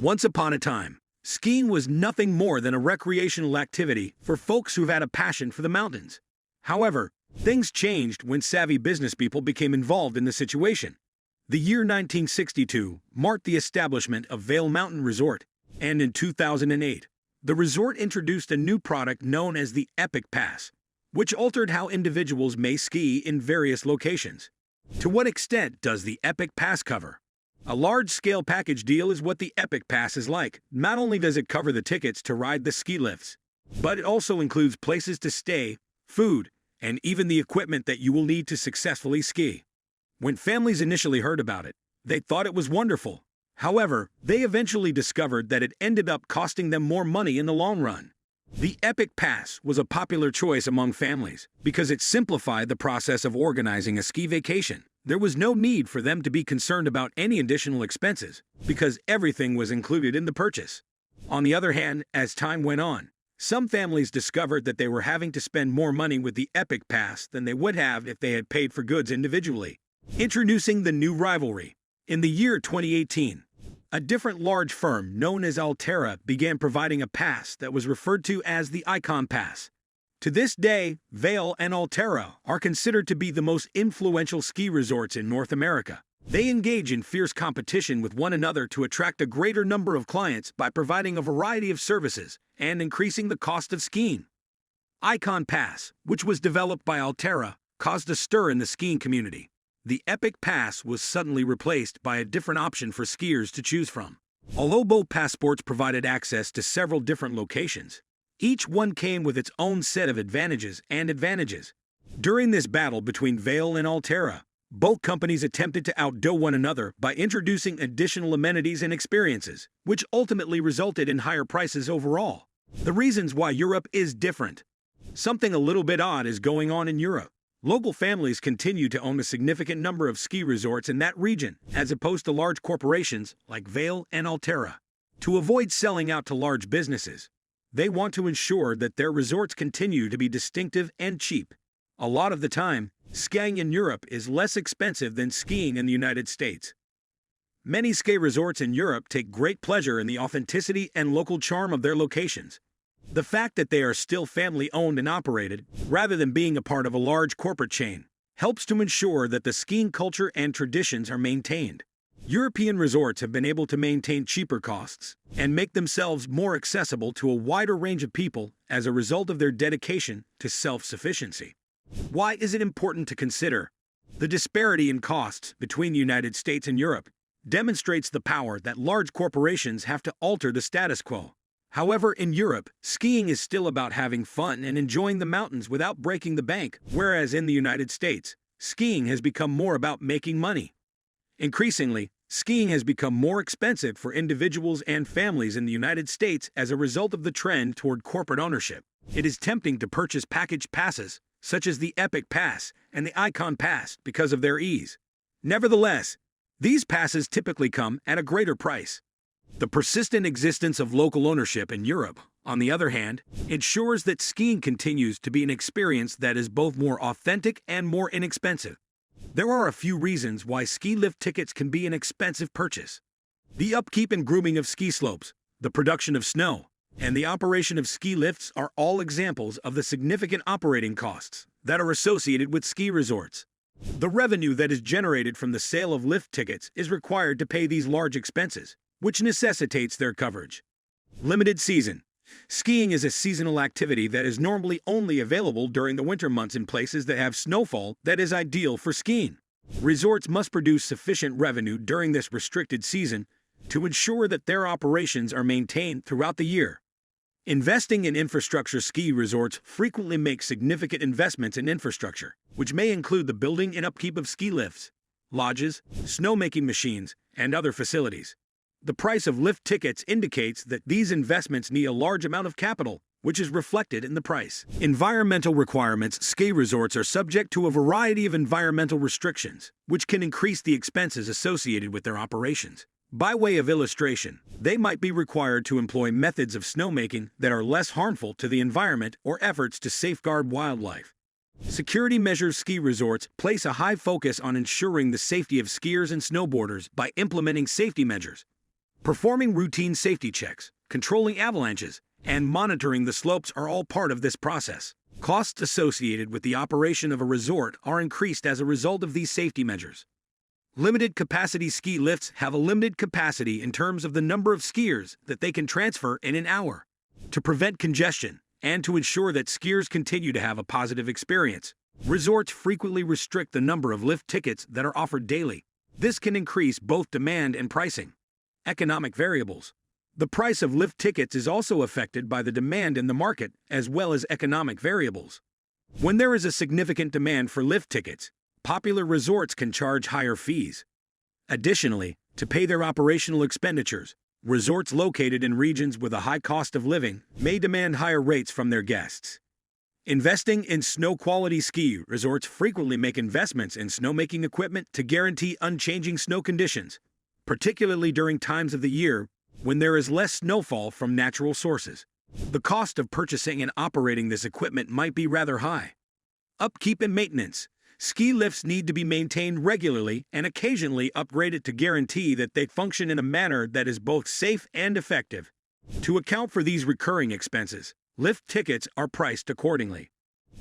Once upon a time, skiing was nothing more than a recreational activity for folks who've had a passion for the mountains. However, things changed when savvy business people became involved in the situation. The year 1962 marked the establishment of Vail Mountain Resort, and in 2008, the resort introduced a new product known as the Epic Pass, which altered how individuals may ski in various locations. To what extent does the Epic Pass cover? A large-scale package deal is what the Epic Pass is like. Not only does it cover the tickets to ride the ski lifts, but it also includes places to stay, food, and even the equipment that you will need to successfully ski. When families initially heard about it, they thought it was wonderful. However, they eventually discovered that it ended up costing them more money in the long run. The Epic Pass was a popular choice among families because it simplified the process of organizing a ski vacation. There was no need for them to be concerned about any additional expenses because everything was included in the purchase. On the other hand, as time went on, some families discovered that they were having to spend more money with the Epic Pass than they would have if they had paid for goods individually. Introducing the new rivalry. In the year 2018, a different large firm known as Alterra began providing a pass that was referred to as the Icon Pass. To this day, Vail and Alterra are considered to be the most influential ski resorts in North America. They engage in fierce competition with one another to attract a greater number of clients by providing a variety of services and increasing the cost of skiing. Icon Pass, which was developed by Alterra, caused a stir in the skiing community. The Epic Pass was suddenly replaced by a different option for skiers to choose from. Although both passports provided access to several different locations, each one came with its own set of advantages. During this battle between Vail and Alterra, both companies attempted to outdo one another by introducing additional amenities and experiences, which ultimately resulted in higher prices overall. The reasons why Europe is different. Something a little bit odd is going on in Europe. Local families continue to own a significant number of ski resorts in that region, as opposed to large corporations like Vail and Alterra. To avoid selling out to large businesses, they want to ensure that their resorts continue to be distinctive and cheap. A lot of the time, skiing in Europe is less expensive than skiing in the United States. Many ski resorts in Europe take great pleasure in the authenticity and local charm of their locations. The fact that they are still family-owned and operated, rather than being a part of a large corporate chain, helps to ensure that the skiing culture and traditions are maintained. European resorts have been able to maintain cheaper costs and make themselves more accessible to a wider range of people as a result of their dedication to self-sufficiency. Why is it important to consider? The disparity in costs between the United States and Europe demonstrates the power that large corporations have to alter the status quo. However, in Europe, skiing is still about having fun and enjoying the mountains without breaking the bank, whereas in the United States, skiing has become more about making money. Increasingly, skiing has become more expensive for individuals and families in the United States as a result of the trend toward corporate ownership. It is tempting to purchase package passes, such as the Epic Pass and the Icon Pass, because of their ease. Nevertheless, these passes typically come at a greater price. The persistent existence of local ownership in Europe, on the other hand, ensures that skiing continues to be an experience that is both more authentic and more inexpensive. There are a few reasons why ski lift tickets can be an expensive purchase. The upkeep and grooming of ski slopes, the production of snow, and the operation of ski lifts are all examples of the significant operating costs that are associated with ski resorts. The revenue that is generated from the sale of lift tickets is required to pay these large expenses, which necessitates their coverage. Limited season. Skiing is a seasonal activity that is normally only available during the winter months in places that have snowfall that is ideal for skiing. Resorts must produce sufficient revenue during this restricted season to ensure that their operations are maintained throughout the year. Investing in infrastructure. Ski resorts frequently make significant investments in infrastructure, which may include the building and upkeep of ski lifts, lodges, snowmaking machines, and other facilities. The price of lift tickets indicates that these investments need a large amount of capital, which is reflected in the price. Environmental requirements. Ski resorts are subject to a variety of environmental restrictions, which can increase the expenses associated with their operations. By way of illustration, they might be required to employ methods of snowmaking that are less harmful to the environment or efforts to safeguard wildlife. Security measures. Ski resorts place a high focus on ensuring the safety of skiers and snowboarders by implementing safety measures. Performing routine safety checks, controlling avalanches, and monitoring the slopes are all part of this process. Costs associated with the operation of a resort are increased as a result of these safety measures. Limited capacity ski lifts have a limited capacity in terms of the number of skiers that they can transfer in an hour. To prevent congestion and to ensure that skiers continue to have a positive experience, resorts frequently restrict the number of lift tickets that are offered daily. This can increase both demand and pricing. Economic variables. The price of lift tickets is also affected by the demand in the market as well as economic variables. When there is a significant demand for lift tickets, popular resorts can charge higher fees. Additionally, to pay their operational expenditures, resorts located in regions with a high cost of living may demand higher rates from their guests. Investing in snow-quality ski resorts frequently make investments in snowmaking equipment to guarantee unchanging snow conditions, particularly during times of the year when there is less snowfall from natural sources. The cost of purchasing and operating this equipment might be rather high. Upkeep and maintenance. Ski lifts need to be maintained regularly and occasionally upgraded to guarantee that they function in a manner that is both safe and effective. To account for these recurring expenses, lift tickets are priced accordingly.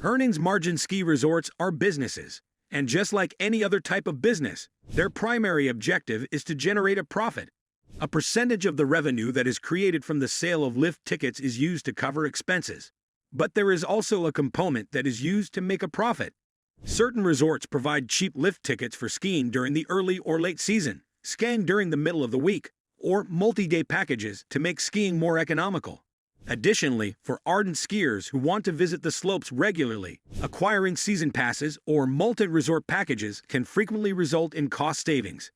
Earnings margin ski resorts are businesses, and just like any other type of business, their primary objective is to generate a profit. A percentage of the revenue that is created from the sale of lift tickets is used to cover expenses. But there is also a component that is used to make a profit. Certain resorts provide cheap lift tickets for skiing during the early or late season, skiing during the middle of the week, or multi-day packages to make skiing more economical. Additionally, for ardent skiers who want to visit the slopes regularly, acquiring season passes or multi-resort packages can frequently result in cost savings.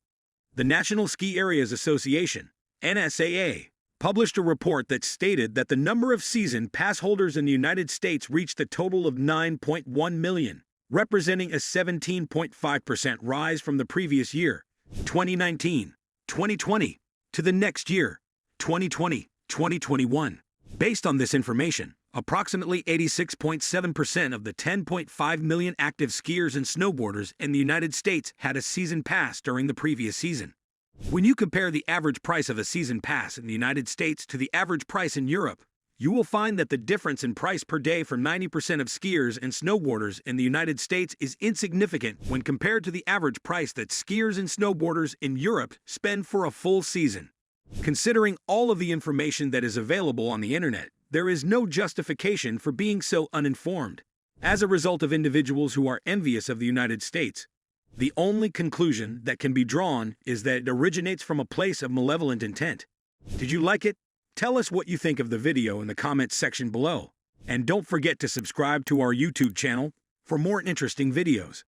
The National Ski Areas Association, NSAA, published a report that stated that the number of season pass holders in the United States reached a total of 9.1 million, representing a 17.5% rise from the previous year, 2019, 2020, to the next year, 2020, 2021. Based on this information, approximately 86.7% of the 10.5 million active skiers and snowboarders in the United States had a season pass during the previous season. When you compare the average price of a season pass in the United States to the average price in Europe, you will find that the difference in price per day for 90% of skiers and snowboarders in the United States is insignificant when compared to the average price that skiers and snowboarders in Europe spend for a full season. Considering all of the information that is available on the internet, there is no justification for being so uninformed. As a result of individuals who are envious of the United States, the only conclusion that can be drawn is that it originates from a place of malevolent intent. Did you like it? Tell us what you think of the video in the comments section below. And don't forget to subscribe to our YouTube channel for more interesting videos.